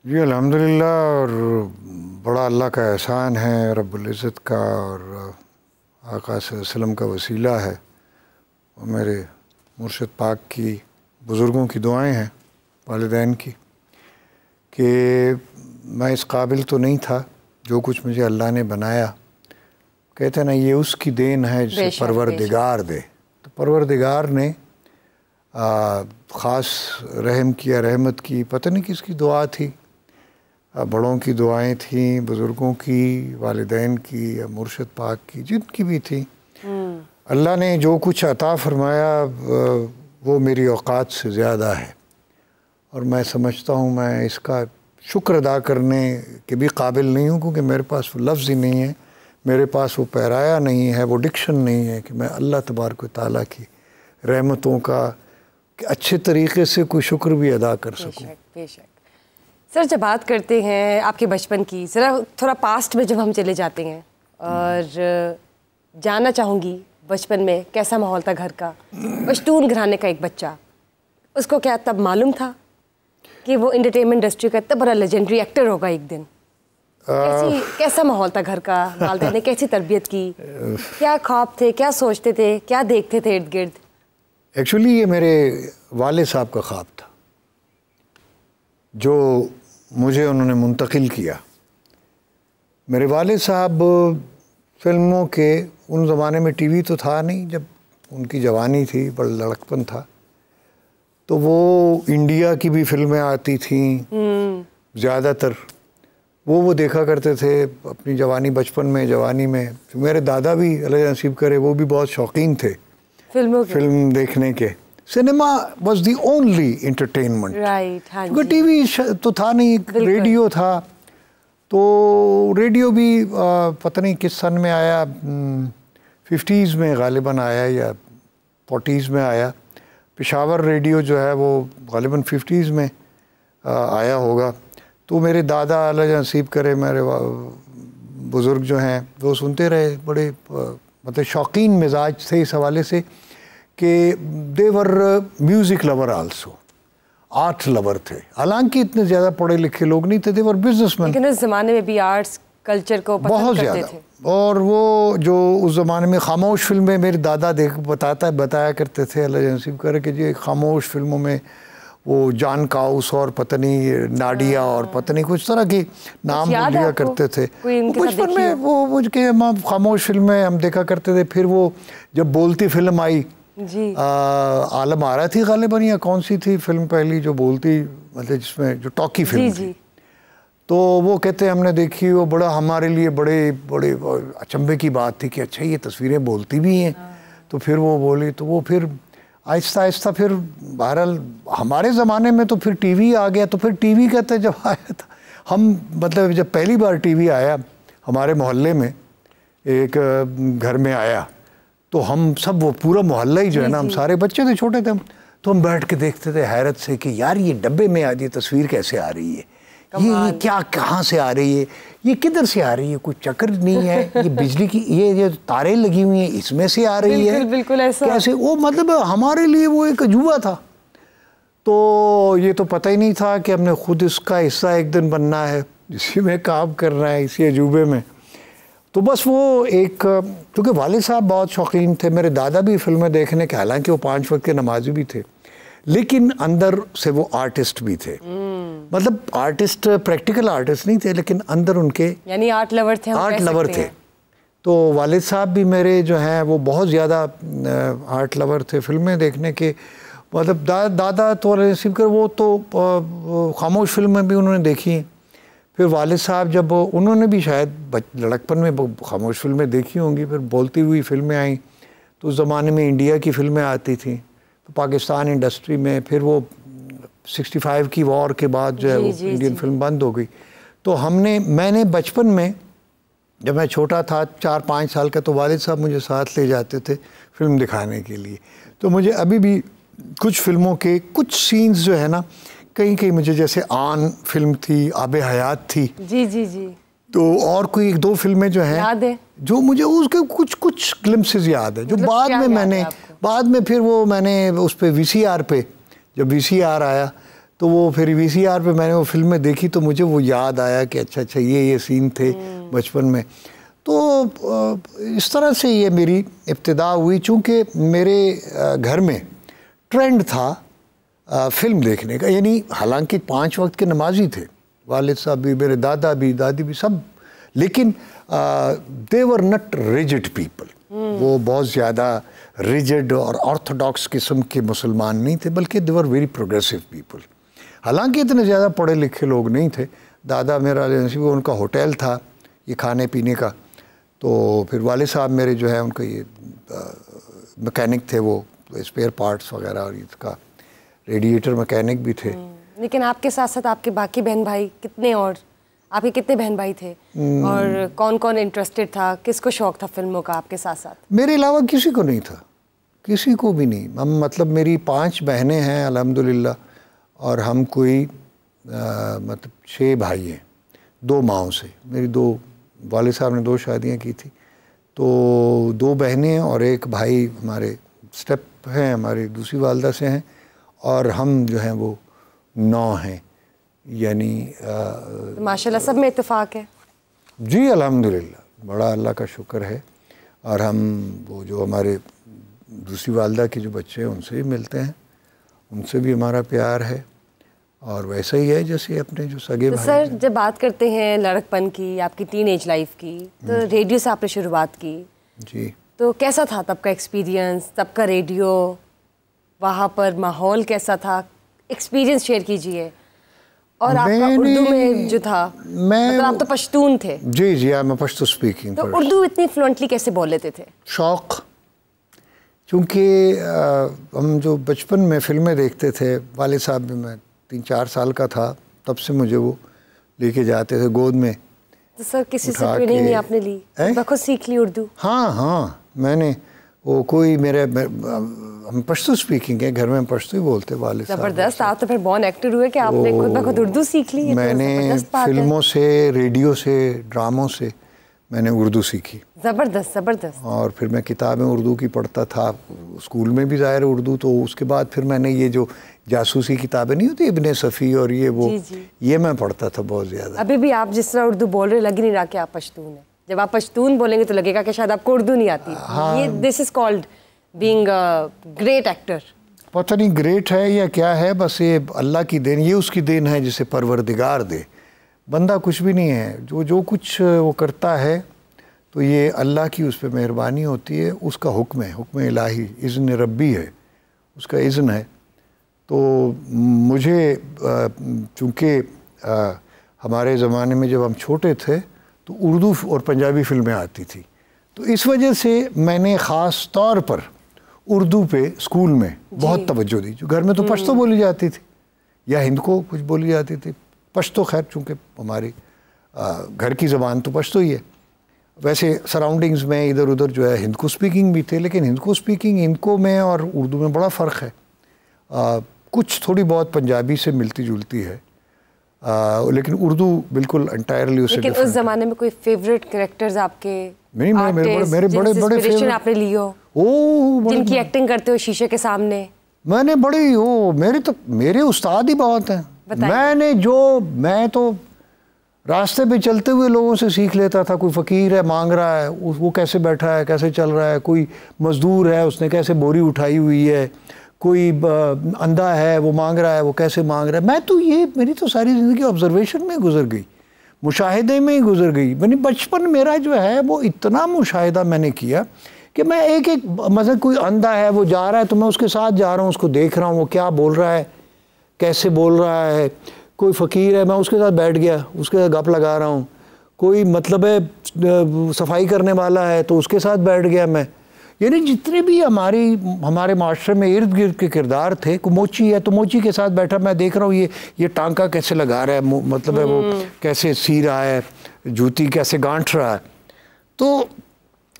जी अल्हम्दुलिल्लाह, और बड़ा अल्लाह का एहसान है, रब्बुल इज़्ज़त का और आका सल्लल्लाहु अलैहि वसल्लम का वसीला है और मेरे मुर्शिद पाक की, बुज़ुर्गों की दुआएं हैं, वालिदैन की, कि मैं इस काबिल तो नहीं था जो कुछ मुझे अल्लाह ने बनाया। कहते हैं ना, ये उसकी देन है जिसे परवरदिगार दे। तो परवरदिगार ने ख़ास रहम किया, रहमत की, पता नहीं किसकी दुआ थी, बड़ों की दुआएं थी, बुज़ुर्गों की, वालिदैन की या मुर्शिद पाक की, जिनकी भी थी। अल्लाह ने जो कुछ अता फरमाया वो मेरी औकात से ज़्यादा है और मैं समझता हूँ मैं इसका शुक्र अदा करने के भी काबिल नहीं हूँ, क्योंकि मेरे पास वो लफ्ज़ ही नहीं है, मेरे पास वो पैराया नहीं है, वो डिक्शन नहीं है कि मैं अल्लाह तबारक व तआला की रहमतों का अच्छे तरीक़े से कोई शुक्र भी अदा कर सकूँ। बेशक। सर, जब बात करते हैं आपके बचपन की, ज़रा थोड़ा पास्ट में जब हम चले जाते हैं और जानना चाहूँगी बचपन में कैसा माहौल था घर का। पश्तून घराने का एक बच्चा, उसको क्या तब मालूम था कि वो एंटरटेनमेंट इंडस्ट्री का इतना बड़ा लेजेंडरी एक्टर होगा एक दिन? कैसा माहौल था घर का? वालिदैन ने कैसी तरबियत की? क्या ख्वाब थे, क्या सोचते थे, क्या देखते थे इर्द गिर्द? एक्चुअली ये मेरे वालिद साहब का ख्वाब था जो मुझे उन्होंने मुंतकिल किया। मेरे वालिद साहब फिल्मों के, उन ज़माने में टीवी तो था नहीं, जब उनकी जवानी थी, बड़ा लड़कपन था, तो वो इंडिया की भी फिल्में आती थीं ज़्यादातर, वो देखा करते थे अपनी जवानी, बचपन में, जवानी में। मेरे दादा भी अल्लाह नसीब करे, वो भी बहुत शौकीन थे फिल्म देखने के। Cinema was the only entertainment, क्योंकि टीवी तो था नहीं, रेडियो था। तो रेडियो भी पता नहीं किस सन में आया, 50s में गालिबन आया या 40s में आया। पेशावर रेडियो जो है वो गालिबन 50s में आया होगा। तो मेरे दादा अल्लाह नसीब करे, मेरे बुज़ुर्ग जो हैं वो सुनते रहे, बड़े मतलब शौकीन मिजाज थे इस हवाले से कि they were music lover also, art lover थे। हालांकि इतने ज़्यादा पढ़े लिखे लोग नहीं थे, देवर बिजनेसमैन, लेकिन उस ज़माने में भी आर्ट्स कल्चर को बहुत ज़्यादा थे। और वो जो उस ज़माने में खामोश फिल्में मेरे दादा बताया करते थे, अल्लाह नसीब करे, कि जी खामोश फिल्मों में वो जान काउस और पता नहीं नाडिया और पता नहीं कुछ तरह की नाम लिया करते थे। बचपन में वो के हम खामोश फिल्में हम देखा करते थे। फिर वो जब बोलती फिल्म आई, आलम आरा थी गालिबन, या कौन सी थी फिल्म पहली जो बोलती, मतलब जिसमें जो टॉकी फिल्म थी, तो वो कहते हमने देखी, वो बड़ा हमारे लिए बड़े अचंभे की बात थी कि अच्छा ये तस्वीरें बोलती भी हैं। तो फिर वो बोली, तो वो फिर आहिस्ता आहिस्ता फिर बहरहाल हमारे ज़माने में तो फिर टीवी आ गया। तो फिर टीवी कहते जब आया था, हम मतलब जब पहली बार टीवी आया हमारे मोहल्ले में, एक घर में आया, तो हम सब, वो पूरा मोहल्ला ही जो है ना, हम सारे बच्चे थे, छोटे थे हम, तो हम बैठ के देखते थे हैरत से कि यार ये डब्बे में आज ये तस्वीर कैसे आ रही है, ये क्या कहाँ से आ रही है, ये किधर से आ रही है, कुछ चक्कर नहीं है, ये बिजली की ये तारें लगी हुई हैं इसमें से आ रही है, बिल्कुल ऐसा कैसे? वो मतलब हमारे लिए वो एक अजूबा था। तो ये तो पता ही नहीं था कि हमने खुद इसका हिस्सा एक दिन बनना है, इसी में काम करना है, इसी अजूबे में। तो बस वो एक, क्योंकि वालिद साहब बहुत शौकीन थे, मेरे दादा भी फिल्में देखने के, हालांकि वो 5 वक्त के नमाजी भी थे, लेकिन अंदर से वो आर्टिस्ट भी थे। मतलब आर्टिस्ट, प्रैक्टिकल आर्टिस्ट नहीं थे, लेकिन अंदर उनके यानी आर्ट लवर थे, आर्ट लवर थे। तो वालिद साहब भी मेरे जो हैं वो बहुत ज़्यादा आर्ट लवर थे, फिल्में देखने के। मतलब दादा तो नसीब कर, वो तो खामोश फिल्में भी उन्होंने देखी हैं। फिर वालिद साहब जब, उन्होंने भी शायद लड़कपन में खामोश फिल्में देखी होंगी, फिर बोलती हुई फिल्में आई। तो उस ज़माने में इंडिया की फिल्में आती थी, तो पाकिस्तान इंडस्ट्री में फिर वो 65 की वॉर के बाद जो है वो इंडियन फिल्म बंद हो गई। तो मैंने बचपन में, जब मैं छोटा था 4-5 साल का, तो वालिद साहब मुझे साथ ले जाते थे फिल्म दिखाने के लिए। तो मुझे अभी भी कुछ फिल्मों के कुछ सीन्स जो है ना, कहीं मुझे, जैसे आन फिल्म थी, आबे हयात थी, जी, तो और कोई 1-2 फिल्में जो हैं याद है, जो मुझे उसके कुछ ग्लिम्प्सेस याद है, जो बाद में मैंने, बाद में फिर वो मैंने उस पे VCR पे, जब VCR आया तो वो फिर VCR पे मैंने वो फिल्म में देखी तो मुझे वो याद आया कि अच्छा अच्छा ये सीन थे बचपन में। तो इस तरह से ये मेरी इब्तिदा हुई। चूँकि मेरे घर में ट्रेंड था फिल्म देखने का, यानी हालांकि 5 वक्त के नमाजी थे, वालिद साहब भी, मेरे दादा भी, दादी भी, सब, लेकिन दे वर नॉट रिजिड पीपल। वो बहुत ज़्यादा रिजिड और ऑर्थोडॉक्स किस्म के मुसलमान नहीं थे, बल्कि दे वर वेरी प्रोग्रेसिव पीपल। हालांकि इतने ज़्यादा पढ़े लिखे लोग नहीं थे। दादा मेरा नसीब, उनका होटल था ये खाने पीने का। तो फिर वालिद साहब मेरे जो है उनका ये मैकेनिक थे, वो स्पेयर पार्ट्स वगैरह और इसका रेडिएटर मैकेनिक भी थे। लेकिन आपके साथ साथ आपके बाकी बहन भाई कितने, और आपके कितने बहन भाई थे और कौन कौन इंटरेस्टेड था, किसको शौक था फिल्मों का आपके साथ साथ? मेरे अलावा किसी को नहीं था, किसी को भी नहीं। हम मतलब मेरी 5 बहनें हैं अल्हम्दुलिल्लाह, और हम कोई मतलब 6 भाई हैं 2 माओं से। मेरी 2 वालिद साहब ने 2 शादियाँ की थी, तो 2 बहनें और 1 भाई हमारे स्टेप हैं, हमारी दूसरी वालदा से हैं, और हम जो हैं वो 9 हैं। यानी माशाल्लाह सब में इत्तेफाक है। जी अल्हम्दुलिल्लाह, बड़ा अल्लाह का शुक्र है। और हम वो जो हमारे दूसरी वालदा के जो बच्चे हैं उनसे भी मिलते हैं, उनसे भी हमारा प्यार है, और वैसा ही है जैसे अपने जो सगे भाई। सर जब बात करते हैं लड़कपन की, आपकी टीनेज लाइफ की, तो रेडियो से आपने शुरुआत की जी, तो कैसा था तब का एक्सपीरियंस, तब का रेडियो, वहाँ पर माहौल कैसा था? एक्सपीरियंस शेयर कीजिए। और आपका उर्दू में जो था, मतलब आप तो पश्तून थे। जी जी, मैं पश्तो स्पीकिंग। तो उर्दू इतनी फ्लुएंटली कैसे बोल लेते थे? शौक़, क्योंकि हम जो बचपन में फिल्में देखते थे, वालिद साहब भी, मैं 3-4 साल का था तब से मुझे वो लेके जाते थे गोद में। तो सर किसी से ट्रेनिंग नहीं आपने ली? खुद सीख ली उर्दू? हाँ हाँ, मैंने वो कोई मेरे हम पश्तो स्पीकिंग है, घर में पश्तो ही बोलते वालिद साहब। ज़बरदस्त, आप तो फिर बॉर्न एक्टर हुए कि आपने खुद ब खुद उर्दू सीख ली? मैंने फिल्मों से, रेडियो से, ड्रामों से मैंने उर्दू सीखी। ज़बरदस्त ज़बरदस्त। और फिर मैं किताबें उर्दू की पढ़ता था, स्कूल में भी ज़ाहिर उर्दू। तो उसके बाद फिर मैंने ये जो जासूसी किताबें नहीं होती, इब्ने सफ़ी और ये वो, ये मैं पढ़ता था बहुत ज़्यादा। अभी भी आप जिस तरह उर्दू बोल रहे, लग ही नहीं रहा कि आप पश्तून हैं। जब आप पश्तून बोलेंगे तो लगेगा कि शायद आपको उर्दू नहीं आती। हाँ, ये this is called being a great actor. पता नहीं ग्रेट है या क्या है, बस ये अल्लाह की देन, ये उसकी देन है जिसे परवरदिगार दे। बंदा कुछ भी नहीं है, जो कुछ वो करता है तो ये अल्लाह की उस पर मेहरबानी होती है, उसका हुक्म है, हुक्म इलाही, इज़्न रब्बी है, उसका इज़्न है। तो मुझे चूँकि हमारे ज़माने में जब हम छोटे थे तो उर्दू और पंजाबी फिल्में आती थी, तो इस वजह से मैंने ख़ास तौर पर उर्दू पे स्कूल में बहुत तवज्जो दी। जो घर में तो पश्तो बोली जाती थी या हिंद को कुछ बोली जाती थी, पश्तो खैर चूँकि हमारी घर की ज़बान तो पश्तो ही है। वैसे सराउंडिंग्स में इधर उधर जो है हिंद को स्पीकिंग भी थे, लेकिन हिंद को स्पीकिंग इनको में और उर्दू में बड़ा फ़र्क है। कुछ थोड़ी बहुत पंजाबी से मिलती जुलती है, लेकिन उर्दू बिल्कुल एंटायरली उससे। लेकिन उस ज़माने में कोई फेवरेट कैरेक्टर्स आपके? मेरे बड़े फेवरेट आपने ली हो, जिनकी एक्टिंग करते हो शीशे के सामने? मैंने बड़ी वो, मेरे उस्ताद ही बहुत हैं। मैं तो रास्ते पे चलते हुए लोगों से सीख लेता था। कोई फ़कीर है, मांग रहा है, वो कैसे बैठा है, कैसे चल रहा है। कोई मज़दूर है, उसने कैसे बोरी उठाई हुई है। कोई अंधा है, वो मांग रहा है, वो कैसे मांग रहा है। मैं तो ये, मेरी तो सारी ज़िंदगी ऑब्जर्वेशन में गुजर गई, मुशाहिदे में ही गुजर गई। मैंने बचपन मेरा जो है वो इतना मुशाहिदा मैंने किया कि मैं एक मतलब कोई अंधा है, वो जा रहा है तो मैं उसके साथ जा रहा हूँ, उसको देख रहा हूँ वो क्या बोल रहा है, कैसे बोल रहा है। कोई फ़कीर है, मैं उसके साथ बैठ गया, उसके साथ गप लगा रहा हूँ। कोई मतलब है सफाई करने वाला है तो उसके साथ बैठ गया मैं। यानी जितने भी हमारे माशरे में इर्द गिर्द के किरदार थे, को मोची है तो मोची के साथ बैठा, मैं देख रहा हूँ ये टांका कैसे लगा रहा है, मतलब है वो कैसे सी रहा है, जूती कैसे गांठ रहा है। तो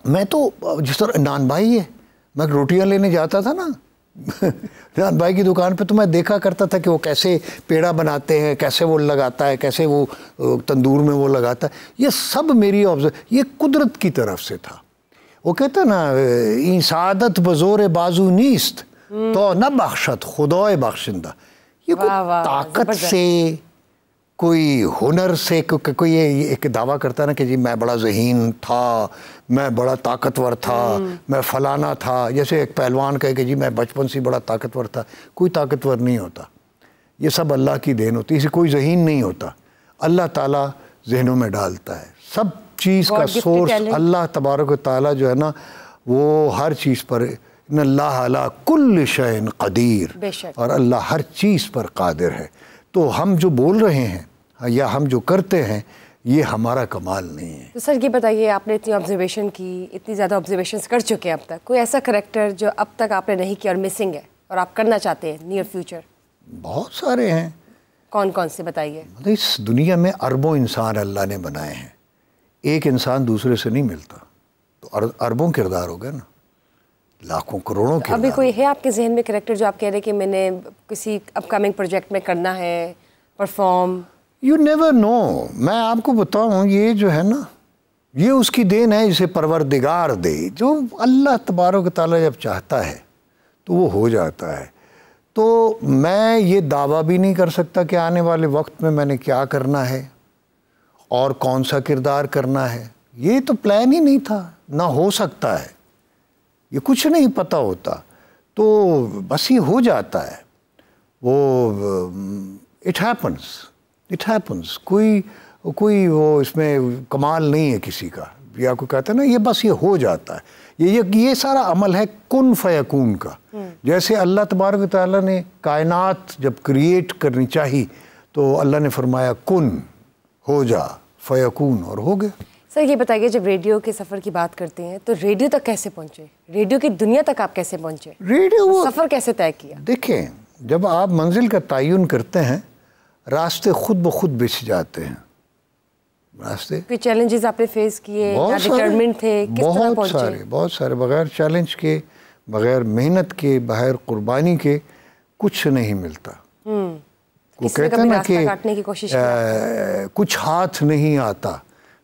मैं तो जिस तरह नान भाई है, मैं रोटियां लेने जाता था ना नान भाई की दुकान पे, तो मैं देखा करता था कि वो कैसे पेड़ा बनाते हैं, कैसे वो लगाता है, कैसे वो तंदूर में वो लगाता है। ये सब मेरी ये कुदरत की तरफ से था। वो कहता ना, ई सादत बज़ोर बाजू नीस्त तो न बख्शत खुदाए बख्शिंदा। ये कोई ताकत से, कोई हुनर से, कोई ये एक दावा करता है ना कि जी मैं बड़ा ज़हीन था, मैं बड़ा ताकतवर था, मैं फलाना था। जैसे एक पहलवान कहे कि जी मैं बचपन से बड़ा ताकतवर था। कोई ताकतवर नहीं होता, ये सब अल्लाह की देन होती है। इसे कोई ज़हीन नहीं होता, अल्लाह ताला जहनों में डालता है। सब चीज़ का सोर्स अल्लाह तबारक व तआला जो है ना, वो हर चीज़ पर, इन्नल्लाह अला कुल्लि शैइन क़दीर, और अल्लाह हर चीज़ पर कादिर है। तो हम जो बोल रहे हैं या हम जो करते हैं, ये हमारा कमाल नहीं है। तो सर ये बताइए, आपने इतनी ऑब्जर्वेशन की, इतनी ज़्यादा ऑब्जर्वेशंस कर चुके हैं अब तक, कोई ऐसा करेक्टर जो अब तक आपने नहीं किया और मिसिंग है और आप करना चाहते हैं नियर फ्यूचर? बहुत सारे हैं। कौन कौन से बताइए? मतलब इस दुनिया में अरबों इंसान अल्लाह ने बनाए हैं, एक इंसान दूसरे से नहीं मिलता, तो अरबों किरदार हो गए ना, लाखों करोड़ों किरदार। अभी कोई है आपके जहन में करेक्टर जो आप कह रहे हैं कि मैंने किसी अपकमिंग प्रोजेक्ट में करना है, परफॉर्म? You never know. मैं आपको बताऊं, ये जो है ना, ये उसकी देन है जिसे परवरदिगार दे। जो अल्लाह तबारक तआला जब चाहता है तो वो हो जाता है। तो मैं ये दावा भी नहीं कर सकता कि आने वाले वक्त में मैंने क्या करना है और कौन सा किरदार करना है। ये तो प्लान ही नहीं था, ना हो सकता है, ये कुछ नहीं पता होता। तो बस ये हो जाता है, वो इट हैपन्स। कोई वो इसमें कमाल नहीं है किसी का, या कोई कहता है ना ये बस ये हो जाता है। ये सारा अमल है कुन फयकून का। जैसे अल्लाह तबारक व तआला ने कायनात जब क्रिएट करनी चाहिए तो अल्लाह ने फरमाया कुन, हो जा, फयकून, और हो गया। सर ये बताइए, जब रेडियो के सफ़र की बात करते हैं तो रेडियो तक कैसे पहुँचे? रेडियो की दुनिया तक आप कैसे पहुँचे? रेडियो वो सफ़र कैसे तय किया? देखें, जब आप मंजिल का तयन करते हैं, रास्ते खुद ब खुद बिछ जाते हैं। रास्ते, कोई चैलेंजेस आपने फेस किए, या डिटरमिन्ड थे, किस तरह पहुंचे? बहुत सारे। बगैर चैलेंज के, बगैर मेहनत के, बगैर कुर्बानी के कुछ नहीं मिलता। वो कहते हैं ना कि कुछ हाथ नहीं आता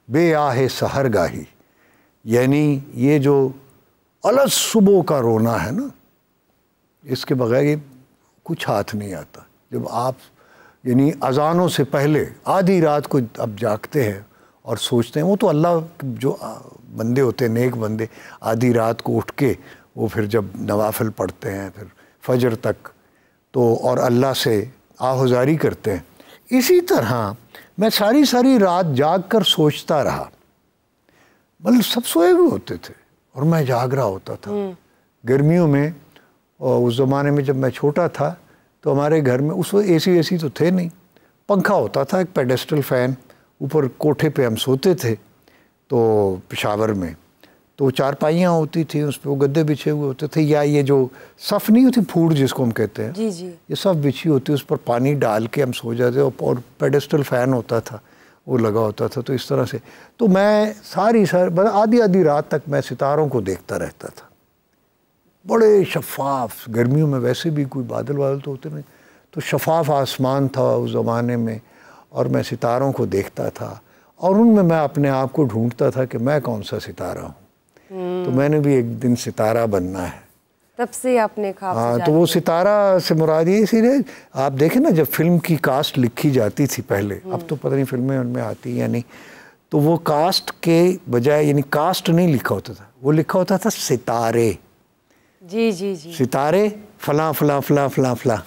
बे आहे सहरगाही, यानी ये जो अलग सुबह का रोना है ना, इसके बगैर ये कुछ हाथ नहीं आता। जब आप यानी अजानों से पहले आधी रात को अब जागते हैं और सोचते हैं, वो तो अल्लाह जो बंदे होते हैं, नेक बंदे, आधी रात को उठ के वो फिर जब नवाफिल पढ़ते हैं, फिर फजर तक, तो और अल्लाह से आहुजारी करते हैं। इसी तरह मैं सारी रात जाग कर सोचता रहा। मतलब सब सोए हुए होते थे और मैं जाग रहा होता था। गर्मियों में, और उस ज़माने में जब मैं छोटा था तो हमारे घर में उस वक्त एसी तो थे नहीं, पंखा होता था, एक पेडेस्टल फ़ैन, ऊपर कोठे पे हम सोते थे। तो पेशावर में तो चारपाइयाँ होती थी, उस पर वो गद्दे बिछे हुए होते थे, या ये जो सफ़ नहीं होती, फूड जिसको हम कहते हैं, जी, ये सफ़ बिछी होती, उस पर पानी डाल के हम सो जाते, और पेडेस्टल फ़ैन होता था, वो लगा होता था। तो इस तरह से तो मैं सारी आधी रात तक मैं सितारों को देखता रहता था। बड़े शफाफ, गर्मियों में वैसे भी कोई बादल तो होते नहीं, तो शफाफ आसमान था उस ज़माने में, और मैं सितारों को देखता था, और उनमें मैं अपने आप को ढूंढता था कि मैं कौन सा सितारा हूँ। तो मैंने भी एक दिन सितारा बनना है। तब से आपने ख्वाब? हाँ, तो वो सितारा से मुराद ये इसीलिए, आप देखें ना, जब फिल्म की कास्ट लिखी जाती थी पहले, अब तो पता नहीं फिल्में उनमें आती या नहीं, तो वो कास्ट के बजाय, यानी कास्ट नहीं लिखा होता था, वो लिखा होता था सितारे। जी, सितारे फला फला फला फला फला।